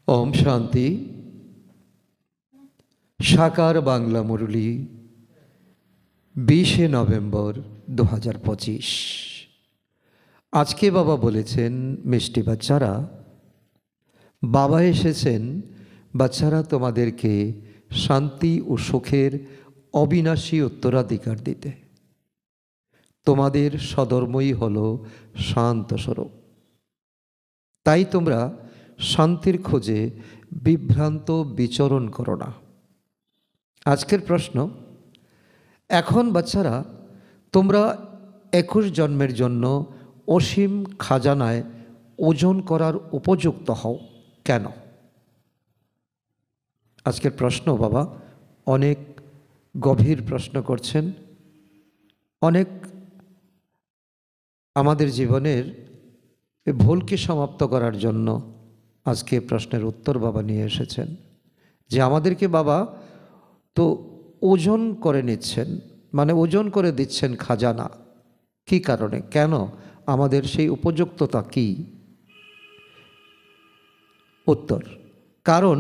ओम शांति। साकार बांगला मुरली 20 नवेम्बर 2025। आज के बाबा बोलेছেন मिष्टि बाच्चारा, बाबा एसेছেন बाच्चारा তোমাদেরকে शांति और सुखेर अविनाशी उत्तराधिकार दिते। তোমাদের সদর্মই হলো শান্ত স্বরূপ। তাই তোমরা শান্তির খোঁজে বিভ্রান্ত বিচরণ করো না। আজকের প্রশ্ন, এখন বাচ্চারা তোমরা 21 জন্মের জন্য অসীম খাজানায় ওজন করার উপযুক্ত হও কেন? আজকের প্রশ্ন বাবা অনেক গভীর প্রশ্ন করছেন। অনেক আমাদের জীবনের ভুলকে সমাপ্ত করার জন্য আজকে প্রশ্নের উত্তর বাবা নিয়ে এসেছেন। যে আমাদেরকে বাবা তো ওজন করে নিচ্ছেন, মানে ওজন করে দিচ্ছেন খাজানা। কি কারণে, কেন, আমাদের সেই উপযুক্ততা কি? উত্তর, কারণ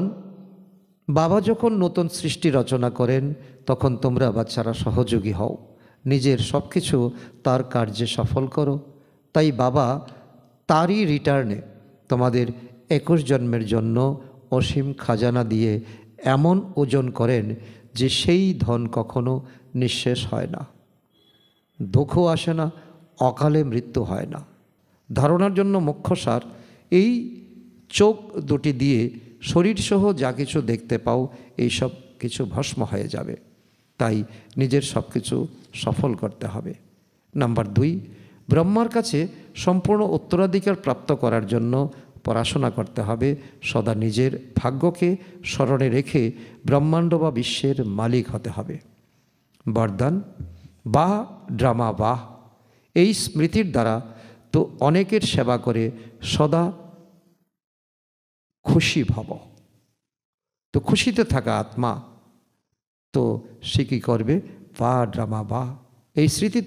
বাবা যখন নতুন সৃষ্টি রচনা করেন তখন তোমরা বাচ্চারা সহযোগী হও, নিজের সব কিছু তার কার্যে সফল করো। তাই বাবা তারই রিটার্নে তোমাদের 21 জন্মের জন্য অসীম খাজানা দিয়ে এমন ওজন করেন যে সেই ধন কখনো নিঃশেষ হয় না, দুঃখ আসে না, অকালে মৃত্যু হয় না। ধারণার জন্য মুখ্য সার, এই চোখ দুটি দিয়ে শরীরসহ যা কিছু দেখতে পাও এই সব কিছু ভস্ম হয়ে যাবে। তাই নিজের সব কিছু সফল করতে হবে। নাম্বার 2, ব্রহ্মার কাছে সম্পূর্ণ উত্তরাধিকার প্রাপ্ত করার জন্য পড়াশোনা করতে হবে। সদা নিজের ভাগ্যকে স্মরণে রেখে ব্রহ্মাণ্ড বা বিশ্বের মালিক হতে হবে। বরদান বাহ ড্রামা বাহ, এই স্মৃতির দ্বারা তো অনেকের সেবা করে সদা খুশি ভব। তো খুশিতে থাকা আত্মা তো সে কী করবে? বাহ ড্রামা বাহ, এই স্মৃতি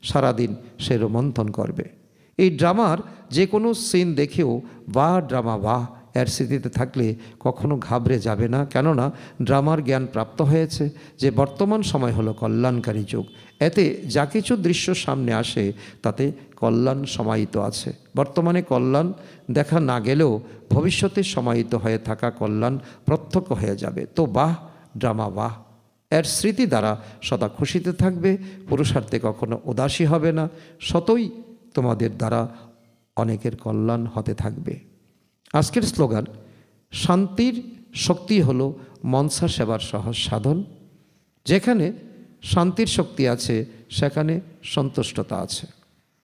সারাদিন সে রোমন্থন করবে। এই ড্রামার যে কোনো সিন দেখেও বাহ ড্রামা বাহ এর স্মৃতিতে থাকলে কখনো ঘাবড়ে যাবে না। কেননা ড্রামার জ্ঞান প্রাপ্ত হয়েছে যে বর্তমান সময় হলো কল্যাণকারী যুগ। এতে যা কিছু দৃশ্য সামনে আসে তাতে কল্যাণ সমাহিত আছে। বর্তমানে কল্যাণ দেখা না গেলেও ভবিষ্যতে সমাহিত হয়ে থাকা কল্যাণ প্রত্যক্ষ হয়ে যাবে। তো বাহ ড্রামা বাহ এর স্মৃতি দ্বারা সদা খুশিতে থাকবে, পুরুষার্থে কখনো উদাসী হবে না। সতই তোমাদের দ্বারা অনেকের কল্যাণ হতে থাকবে। আজকের স্লোগান, শান্তির শক্তি হলো মনসা সেবার সহজ সাধন। যেখানে শান্তির শক্তি আছে সেখানে সন্তুষ্টতা আছে।